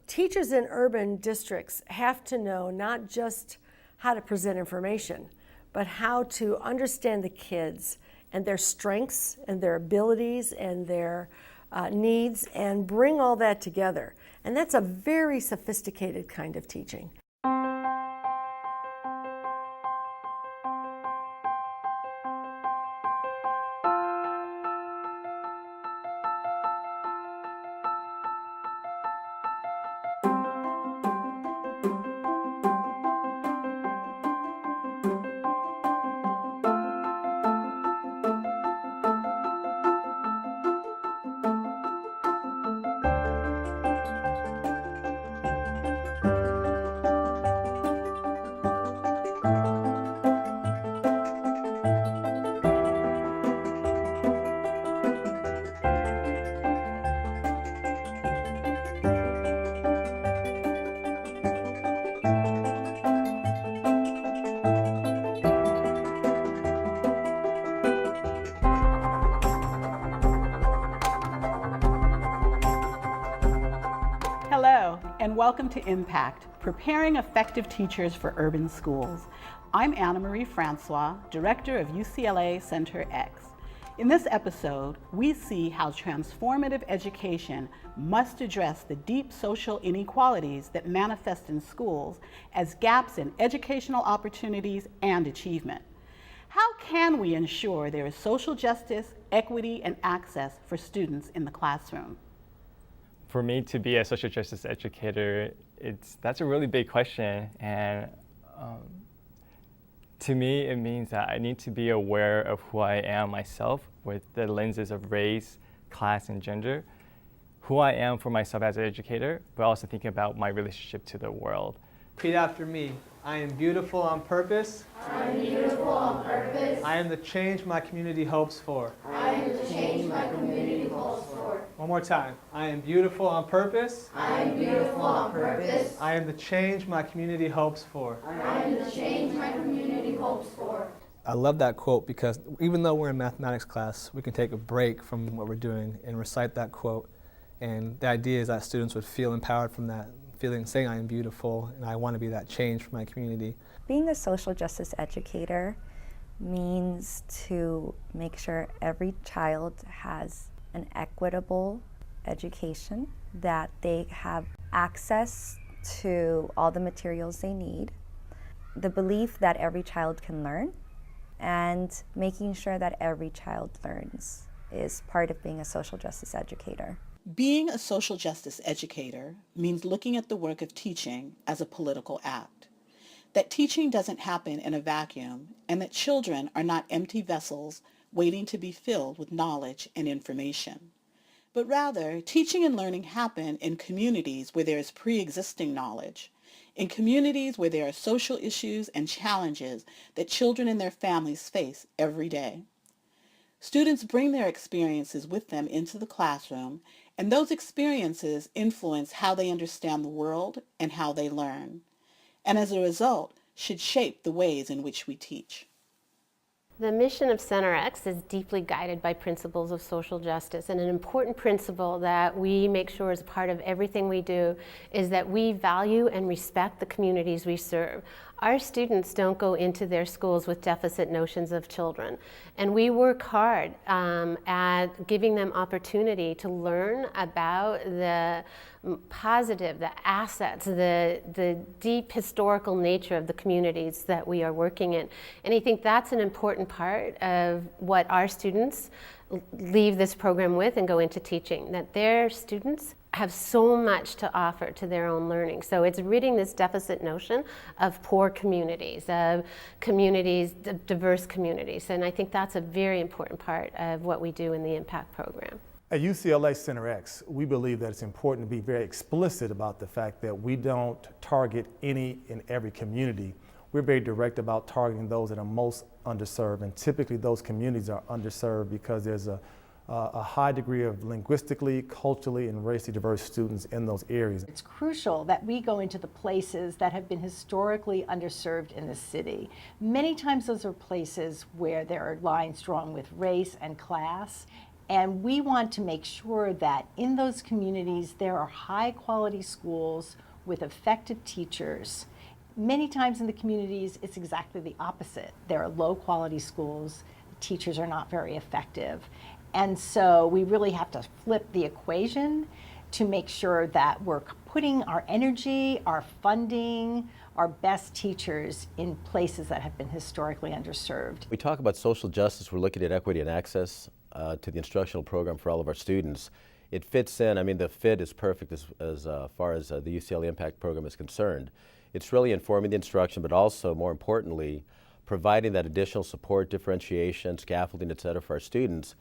Teachers in urban districts have to know not just how to present information, but how to understand the kids and their strengths and their abilities and their needs and bring all that together. And that's a very sophisticated kind of teaching. Hello, and welcome to Impact, Preparing Effective Teachers for Urban Schools. I'm Anna Marie Francois, Director of UCLA Center X. In this episode, we see how transformative education must address the deep social inequalities that manifest in schools as gaps in educational opportunities and achievement. How can we ensure there is social justice, equity, and access for students in the classroom? For me to be a social justice educator, that's a really big question, and to me it means that I need to be aware of who I am myself with the lenses of race, class, and gender, who I am for myself as an educator, but also thinking about my relationship to the world. Repeat after me. I am beautiful on purpose. I am beautiful on purpose. I am the change my community hopes for. I am the change my community hopes for. One more time. I am beautiful on purpose. I am beautiful on purpose. I am the change my community hopes for. I am the change my community hopes for. I love that quote because even though we're in mathematics class, we can take a break from what we're doing and recite that quote. And the idea is that students would feel empowered from that, saying I am beautiful and I want to be that change for my community. Being a social justice educator means to make sure every child has an equitable education, that they have access to all the materials they need, the belief that every child can learn, and making sure that every child learns is part of being a social justice educator. Being a social justice educator means looking at the work of teaching as a political act. That teaching doesn't happen in a vacuum, and that children are not empty vessels waiting to be filled with knowledge and information. But rather, teaching and learning happen in communities where there is pre-existing knowledge, in communities where there are social issues and challenges that children and their families face every day. Students bring their experiences with them into the classroom, and those experiences influence how they understand the world and how they learn, and as a result, should shape the ways in which we teach. The mission of Center X is deeply guided by principles of social justice, and an important principle that we make sure is part of everything we do is that we value and respect the communities we serve. Our students don't go into their schools with deficit notions of children, and we work hard at giving them opportunity to learn about the positive, the assets, the deep historical nature of the communities that we are working in. And I think that's an important part of what our students leave this program with and go into teaching, that their students have so much to offer to their own learning. So it's ridding this deficit notion of poor communities, of diverse communities. And I think that's a very important part of what we do in the Impact program. At UCLA Center X, we believe that it's important to be very explicit about the fact that we don't target any and every community. We're very direct about targeting those that are most underserved, and typically those communities are underserved because there's a high degree of linguistically, culturally, and racially diverse students in those areas. It's crucial that we go into the places that have been historically underserved in the city. Many times those are places where there are lines drawn with race and class, And we want to make sure that in those communities there are high quality schools with effective teachers. Many times in the communities it's exactly the opposite. There are low quality schools, teachers are not very effective. And so we really have to flip the equation to make sure that we're putting our energy, our funding, our best teachers in places that have been historically underserved. We talk about social justice, we're looking at equity and access to the instructional program for all of our students. It fits in, I mean the fit is perfect as far as the UCLA Impact program is concerned. It's really informing the instruction, but also more importantly, providing that additional support, differentiation, scaffolding, et cetera, for our students.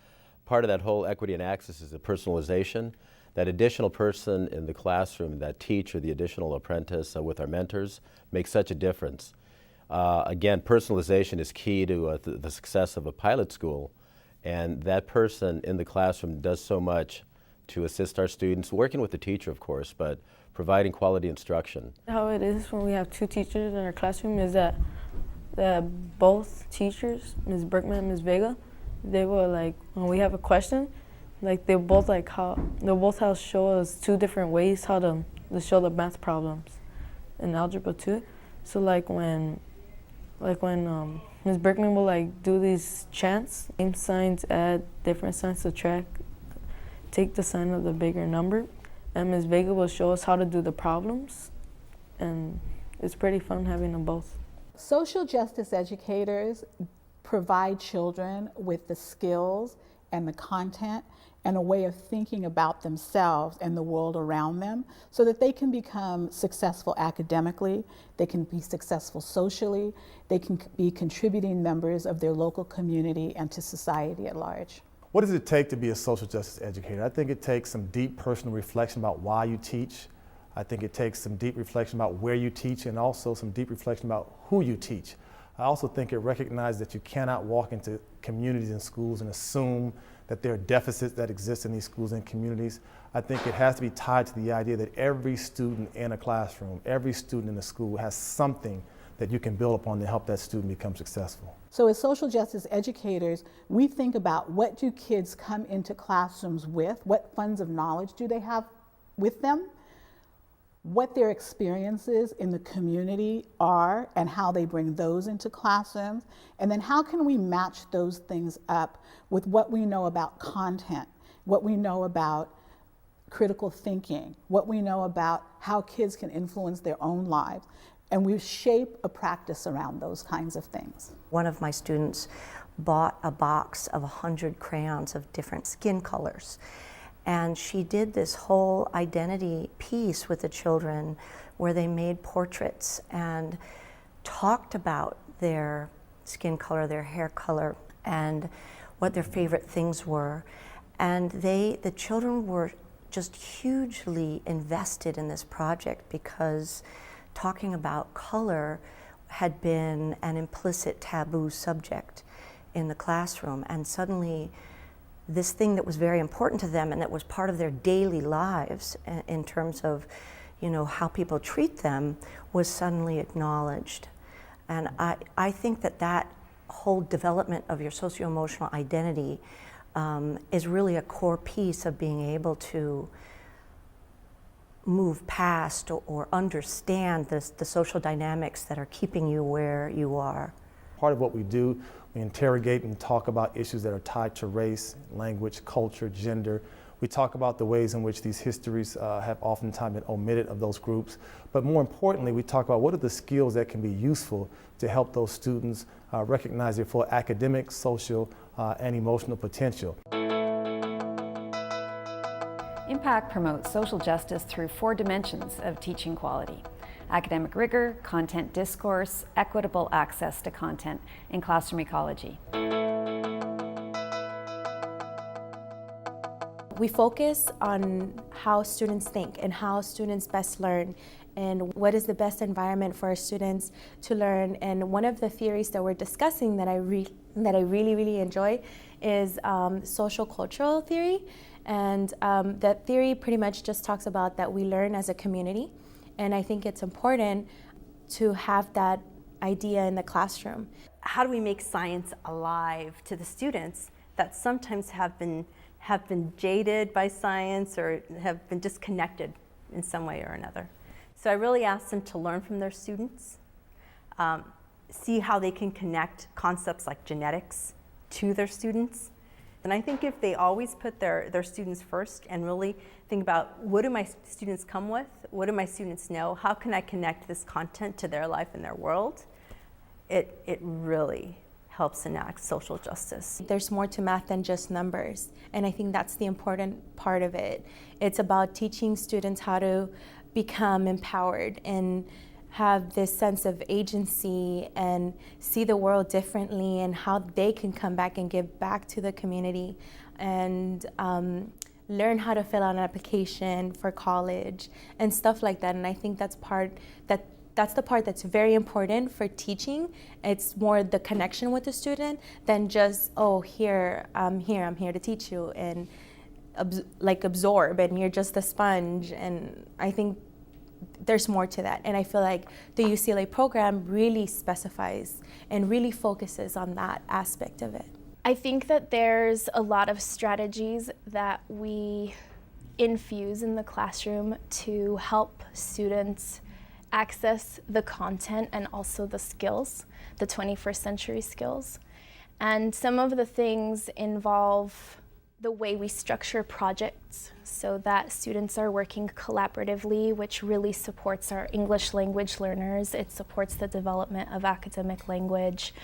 Part of that whole equity and access is the personalization. That additional person in the classroom, that teacher, the additional apprentice with our mentors, makes such a difference. Again, personalization is key to the success of a pilot school, and that person in the classroom does so much to assist our students, working with the teacher, of course, but providing quality instruction. How it is when we have two teachers in our classroom is that both teachers, Ms. Berkman and Ms. Vega, they will like, when we have a question, like they both have show us two different ways how to show the math problems in algebra 2. So like when Ms. Berkman will like do these chants, same signs add, different signs subtract, take the sign of the bigger number, and Ms. Vega will show us how to do the problems, and it's pretty fun having them both. Social justice educators provide children with the skills and the content and a way of thinking about themselves and the world around them so that they can become successful academically, they can be successful socially, they can be contributing members of their local community and to society at large. What does it take to be a social justice educator? I think it takes some deep personal reflection about why you teach. I think it takes some deep reflection about where you teach and also some deep reflection about who you teach. I also think it recognizes that you cannot walk into communities and schools and assume that there are deficits that exist in these schools and communities. I think it has to be tied to the idea that every student in a classroom, every student in a school has something that you can build upon to help that student become successful. So as social justice educators, we think about what do kids come into classrooms with, what funds of knowledge do they have with them, what their experiences in the community are and how they bring those into classrooms, and then how can we match those things up with what we know about content, what we know about critical thinking, what we know about how kids can influence their own lives. And we shape a practice around those kinds of things. One of my students bought a box of 100 crayons of different skin colors. And she did this whole identity piece with the children where they made portraits and talked about their skin color, their hair color, and what their favorite things were. And the children were just hugely invested in this project because talking about color had been an implicit taboo subject in the classroom. And suddenly, this thing that was very important to them and that was part of their daily lives in terms of, you know, how people treat them was suddenly acknowledged. And I think that whole development of your socio-emotional identity is really a core piece of being able to move past or understand the social dynamics that are keeping you where you are. Part of what we do, we interrogate and talk about issues that are tied to race, language, culture, gender. We talk about the ways in which these histories have oftentimes been omitted of those groups. But more importantly, we talk about what are the skills that can be useful to help those students recognize their full academic, social, and emotional potential. Impact promotes social justice through 4 dimensions of teaching quality: academic rigor, content discourse, equitable access to content, and classroom ecology. We focus on how students think and how students best learn and what is the best environment for our students to learn. And one of the theories that we're discussing that I really enjoy is social cultural theory. And that theory pretty much just talks about that we learn as a community. And I think it's important to have that idea in the classroom. How do we make science alive to the students that sometimes have been have been jaded by science or have been disconnected in some way or another. So I really asked them to learn from their students, see how they can connect concepts like genetics to their students. And I think if they always put their students first and really think about, what do my students come with? What do my students know? How can I connect this content to their life and their world? It really helps enact social justice. There's more to math than just numbers, and I think that's the important part of it. It's about teaching students how to become empowered and have this sense of agency and see the world differently, and how they can come back and give back to the community, and learn how to fill out an application for college and stuff like that. And I think that's the part that's very important for teaching. It's more the connection with the student than just, oh, I'm here to teach you, and absorb, and you're just a sponge. And I think there's more to that. And I feel like the UCLA program really specifies and really focuses on that aspect of it. I think that there's a lot of strategies that we infuse in the classroom to help students access the content and also the skills, the 21st century skills. And some of the things involve the way we structure projects so that students are working collaboratively, which really supports our English language learners. It supports the development of academic language,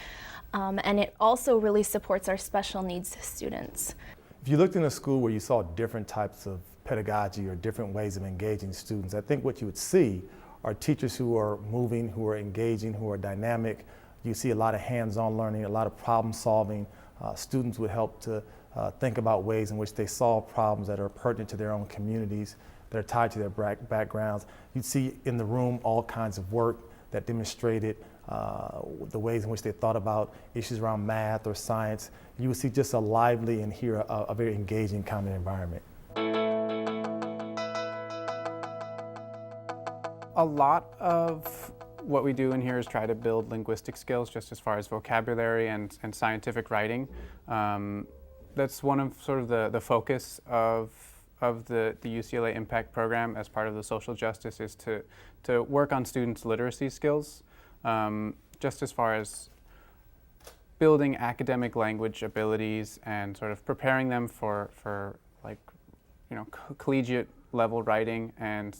and it also really supports our special needs students. If you looked in a school where you saw different types of pedagogy or different ways of engaging students, I think what you would see are teachers who are moving, who are engaging, who are dynamic. You see a lot of hands-on learning, a lot of problem solving. Students would help to think about ways in which they solve problems that are pertinent to their own communities, that are tied to their backgrounds. You'd see in the room all kinds of work that demonstrated the ways in which they thought about issues around math or science. You would see just a lively and here a very engaging kind of environment. A lot of what we do in here is try to build linguistic skills, just as far as vocabulary and scientific writing. That's one of sort of the focus of the UCLA Impact program as part of the social justice, is to work on students' literacy skills, just as far as building academic language abilities and sort of preparing them for like, collegiate level writing and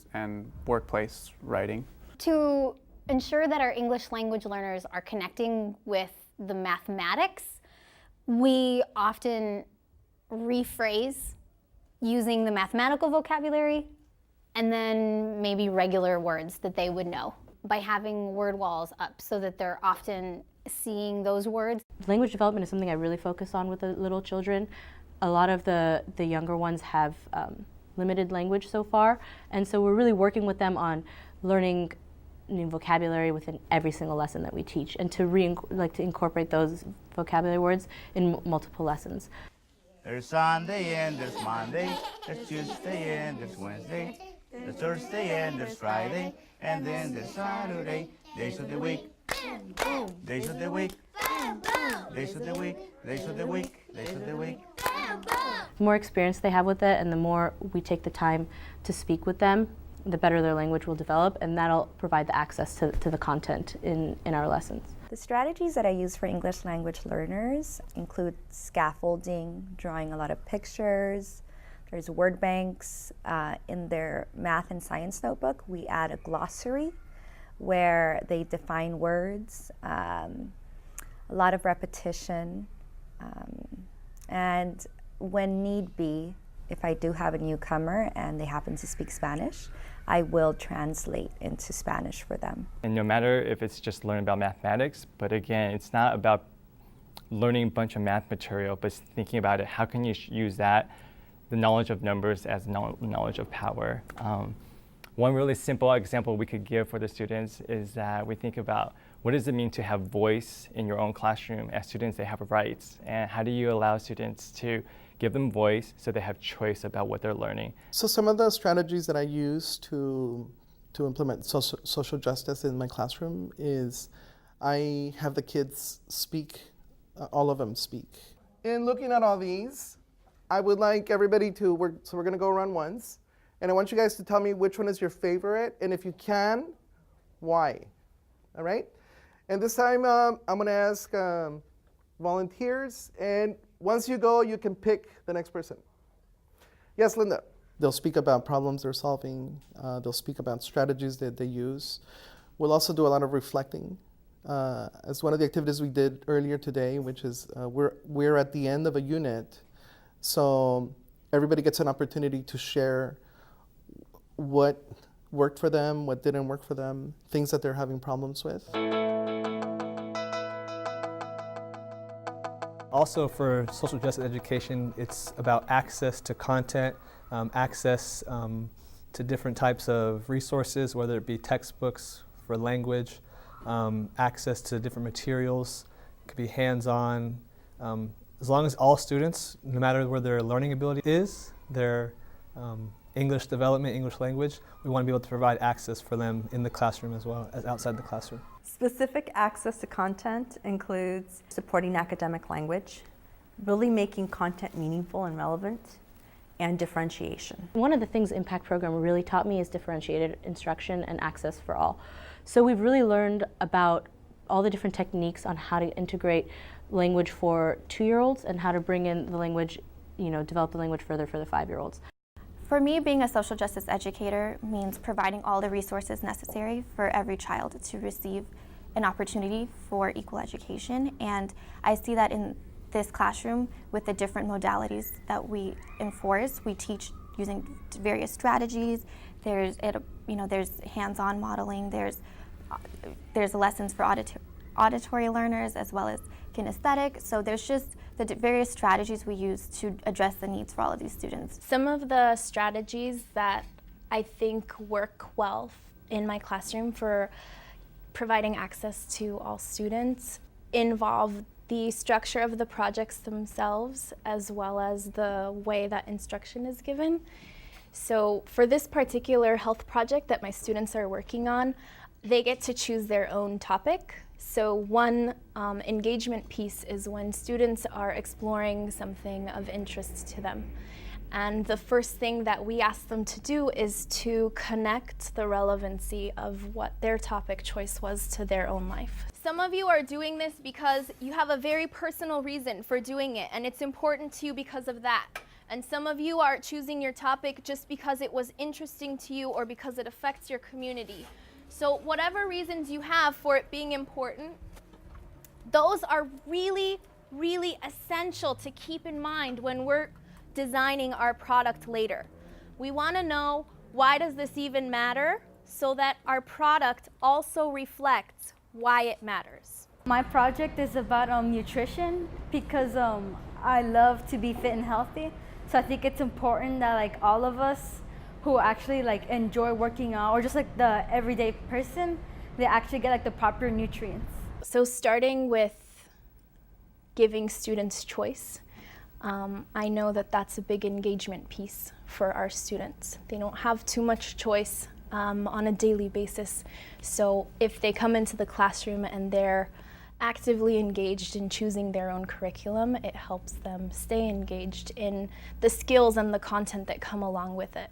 workplace writing. To ensure that our English language learners are connecting with the mathematics, we often rephrase using the mathematical vocabulary and then maybe regular words that they would know by having word walls up so that they're often seeing those words. Language development is something I really focus on with the little children. A lot of the younger ones have limited language so far, and so we're really working with them on learning new vocabulary within every single lesson that we teach, and to incorporate those vocabulary words in multiple lessons. There's Sunday and there's Monday, there's Tuesday and there's Wednesday, there's Thursday and there's Friday, and then there's Saturday. Days of the week, days of the week, days of the week, days of the week, days of the week. The more experience they have with it, and the more we take the time to speak with them, the better their language will develop, and that'll provide the access to the content in our lessons. The strategies that I use for English language learners include scaffolding, drawing a lot of pictures. There's word banks. In their math and science notebook, we add a glossary where they define words, a lot of repetition, and when need be, if I do have a newcomer and they happen to speak Spanish, I will translate into Spanish for them. And no matter if it's just learning about mathematics, but again, it's not about learning a bunch of math material, but thinking about it, how can you use that, the knowledge of numbers, as knowledge of power. One really simple example we could give for the students is that we think about, what does it mean to have voice in your own classroom? As students, they have rights, and how do you allow students to give them voice so they have choice about what they're learning? So some of the strategies that I use to implement social justice in my classroom is I have the kids speak, all of them speak. In looking at all these, I would like everybody to work, so we're gonna go around once, and I want you guys to tell me which one is your favorite, and if you can, why, all right? And this time, I'm gonna ask volunteers, and once you go, you can pick the next person. Yes, Linda. They'll speak about problems they're solving. They'll speak about strategies that they use. We'll also do a lot of reflecting. As one of the activities we did earlier today, which is we're at the end of a unit, so everybody gets an opportunity to share what worked for them, what didn't work for them, things that they're having problems with. Also for social justice education, it's about access to content, access to different types of resources, whether it be textbooks for language, access to different materials. It could be hands-on. As long as all students, no matter where their learning ability is, their English development, English language, we want to be able to provide access for them in the classroom as well as outside the classroom. Specific access to content includes supporting academic language, really making content meaningful and relevant, and differentiation. One of the things the Impact program really taught me is differentiated instruction and access for all. So we've really learned about all the different techniques on how to integrate language for 2-year-olds and how to bring in the language, develop the language further for the 5-year-olds. For me, being a social justice educator means providing all the resources necessary for every child to receive an opportunity for equal education. And I see that in this classroom with the different modalities that we enforce. We teach using various strategies. There's hands-on modeling. There's lessons for auditory learners as well as kinesthetic. So there's just the various strategies we use to address the needs for all of these students. Some of the strategies that I think work well in my classroom for providing access to all students involve the structure of the projects themselves as well as the way that instruction is given. So for this particular health project that my students are working on, they get to choose their own topic. So one engagement piece is when students are exploring something of interest to them. And the first thing that we ask them to do is to connect the relevancy of what their topic choice was to their own life. Some of you are doing this because you have a very personal reason for doing it, and it's important to you because of that. And some of you are choosing your topic just because it was interesting to you or because it affects your community. So whatever reasons you have for it being important, those are really, really essential to keep in mind when we're designing our product later. We want to know, why does this even matter, so that our product also reflects why it matters. My project is about nutrition because I love to be fit and healthy. So I think it's important that all of us who actually enjoy working out, or just the everyday person, they actually get the proper nutrients. So starting with giving students choice, I know that that's a big engagement piece for our students. They don't have too much choice on a daily basis. So if they come into the classroom and they're actively engaged in choosing their own curriculum, it helps them stay engaged in the skills and the content that come along with it.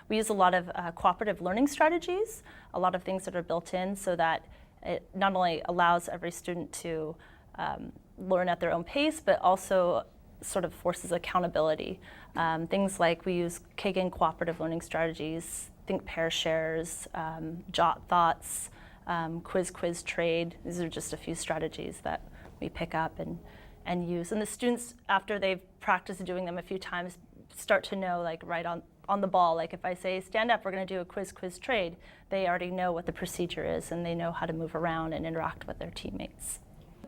We use a lot of cooperative learning strategies, a lot of things that are built in so that it not only allows every student to learn at their own pace, but also sort of forces accountability. Things like we use Kagan cooperative learning strategies, think pair shares, jot thoughts, quiz trade. These are just a few strategies that we pick up and use. And the students, after they've practiced doing them a few times, start to know right on the ball. If I say, stand up, we're going to do a quiz trade, they already know what the procedure is and they know how to move around and interact with their teammates.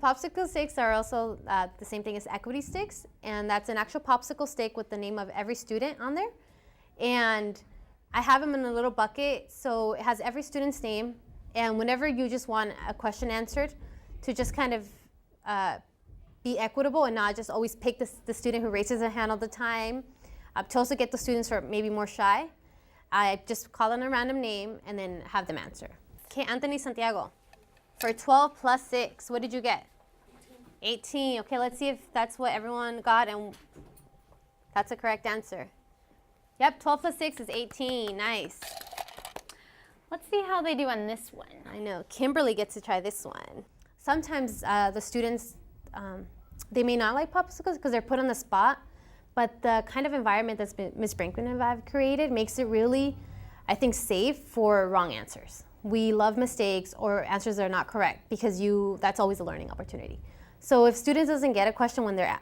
Popsicle sticks are also the same thing as equity sticks, and that's an actual popsicle stick with the name of every student on there. And I have them in a little bucket, so it has every student's name, and whenever you just want a question answered, to just kind of be equitable and not just always pick the student who raises their hand all the time. To also get the students who are maybe more shy, I just call in a random name and then have them answer. Okay, Anthony Santiago. For 12 plus 6, what did you get? 18. Okay, let's see if that's what everyone got. And That's a correct answer. Yep, 12 plus 6 is 18. Nice. Let's see how they do on this one. I know, Kimberly gets to try this one. Sometimes the students, they may not like popsicles because they're put on the spot, but the kind of environment that's Ms. Brinkman and I've created makes it really, I think, safe for wrong answers. We love mistakes or answers that are not correct because that's always a learning opportunity. So if students doesn't get a question when their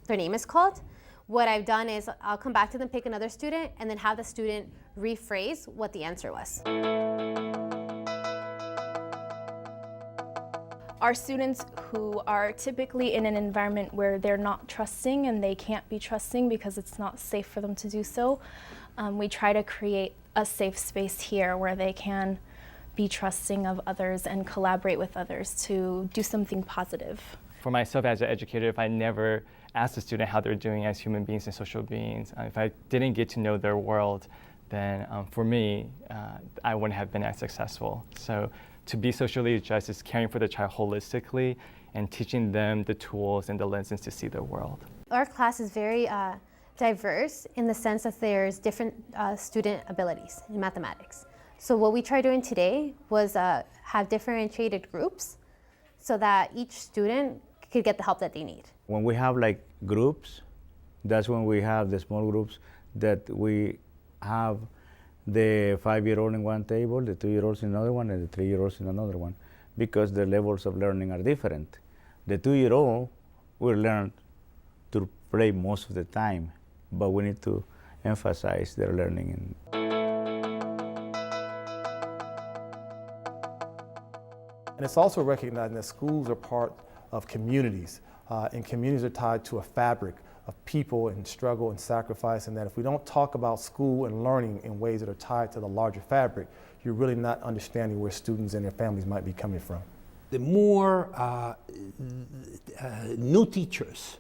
name is called, what I've done is I'll come back to them, pick another student, and then have the student rephrase what the answer was. Our students who are typically in an environment where they're not trusting and they can't be trusting because it's not safe for them to do so, we try to create a safe space here where they can be trusting of others and collaborate with others to do something positive. For myself as an educator, if I never asked a student how they're doing as human beings and social beings, if I didn't get to know their world, then for me, I wouldn't have been as successful. So to be socially just is caring for the child holistically and teaching them the tools and the lenses to see the world. Our class is very diverse in the sense that there's different student abilities in mathematics. So what we tried doing today was have differentiated groups so that each student could get the help that they need. When we have like groups, that's when we have the small groups that we have the 5-year-old in one table, the 2-year-olds in another one, and the 3-year-olds in another one, because the levels of learning are different. The 2-year-old will learn to play most of the time, but we need to emphasize their learning. And it's also recognizing that schools are part of communities, and communities are tied to a fabric of people and struggle and sacrifice, and that if we don't talk about school and learning in ways that are tied to the larger fabric, you're really not understanding where students and their families might be coming from. The more new teachers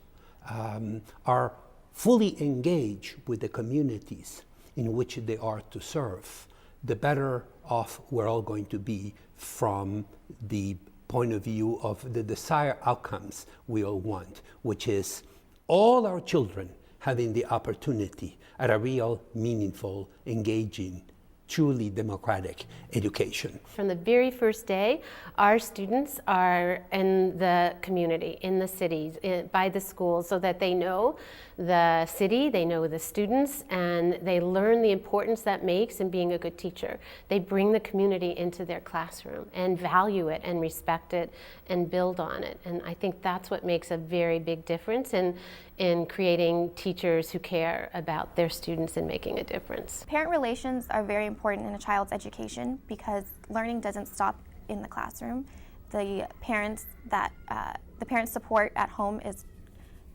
are fully engaged with the communities in which they are to serve, the better off we're all going to be from the point of view of the desired outcomes we all want, which is all our children having the opportunity at a real, meaningful, engaging, truly democratic education. From the very first day, our students are in the community, in the cities, by the schools, so that they know the city, they know the students, and they learn the importance that makes in being a good teacher. They bring the community into their classroom and value it and respect it and build on it. And I think that's what makes a very big difference in creating teachers who care about their students and making a difference. Parent relations are very important in a child's education because learning doesn't stop in the classroom. The parents support at home is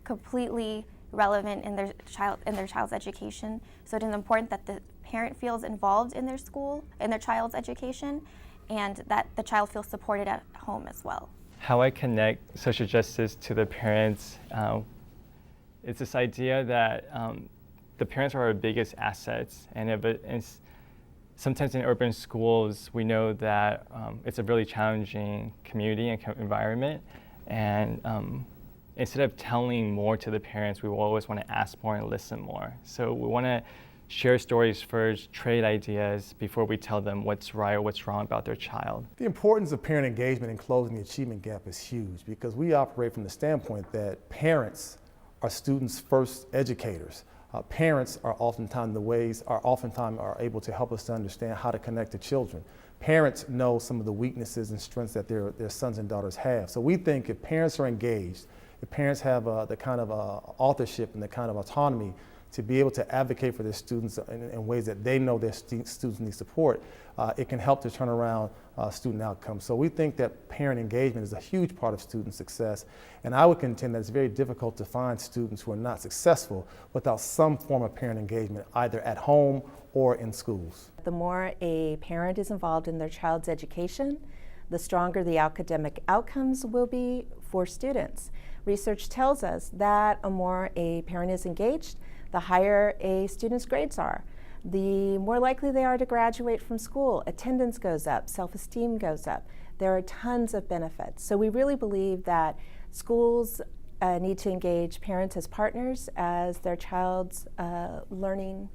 completely relevant in their child's education. So it is important that the parent feels involved in their school, in their child's education, and that the child feels supported at home as well. How I connect social justice to the parents, it's this idea that the parents are our biggest assets, and sometimes in urban schools, we know that it's a really challenging community and environment, and instead of telling more to the parents, we will always want to ask more and listen more. So we want to share stories first, trade ideas before we tell them what's right or what's wrong about their child. The importance of parent engagement in closing the achievement gap is huge because we operate from the standpoint that parents are students' first educators. Parents are oftentimes are able to help us to understand how to connect to children. Parents know some of the weaknesses and strengths that their sons and daughters have. So we think if parents are engaged, if parents have the kind of authorship and the kind of autonomy to be able to advocate for their students in ways that they know their students need support, it can help to turn around student outcomes. So we think that parent engagement is a huge part of student success, and I would contend that it's very difficult to find students who are not successful without some form of parent engagement, either at home or in schools. The more a parent is involved in their child's education, the stronger the academic outcomes will be for students. Research tells us that the more a parent is engaged, the higher a student's grades are. The more likely they are to graduate from school. Attendance goes up, self-esteem goes up. There are tons of benefits. So we really believe that schools need to engage parents as partners as their child's learning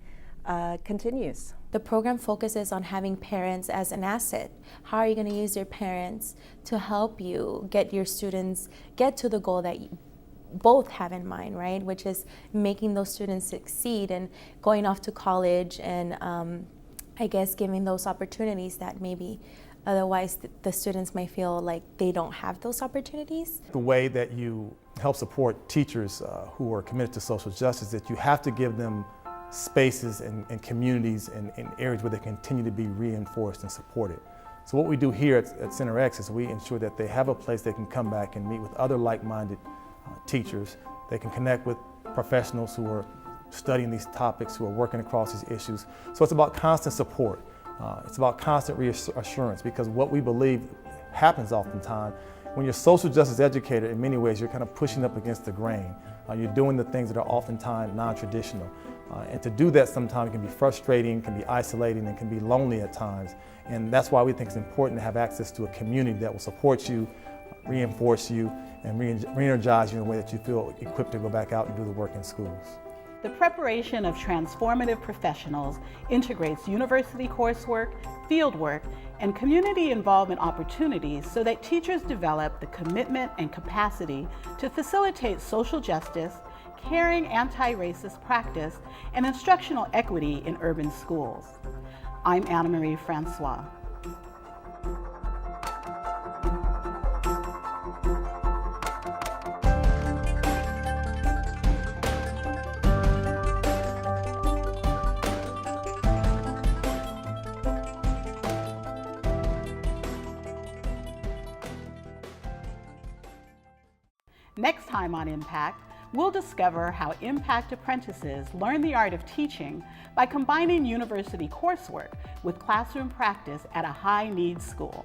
continues. The program focuses on having parents as an asset. How are you going to use your parents to help you get your students get to the goal that you both have in mind, right? Which is making those students succeed and going off to college and I guess giving those opportunities that maybe otherwise the students might feel like they don't have those opportunities. The way that you help support teachers who are committed to social justice, that you have to give them spaces and communities and areas where they continue to be reinforced and supported. So what we do here at Center X is we ensure that they have a place they can come back and meet with other like-minded teachers. They can connect with professionals who are studying these topics, who are working across these issues. So it's about constant support. It's about constant reassurance, because what we believe happens oftentimes when you're a social justice educator, in many ways you're kind of pushing up against the grain. You're doing the things that are oftentimes non-traditional. And to do that sometimes can be frustrating, can be isolating, and can be lonely at times. And that's why we think it's important to have access to a community that will support you, reinforce you, and re-energize you in a way that you feel equipped to go back out and do the work in schools. The preparation of transformative professionals integrates university coursework, fieldwork, and community involvement opportunities so that teachers develop the commitment and capacity to facilitate social justice, caring anti-racist practice, and instructional equity in urban schools. I'm Anna Marie Francois. Next time on Impact, we'll discover how Impact apprentices learn the art of teaching by combining university coursework with classroom practice at a high-needs school.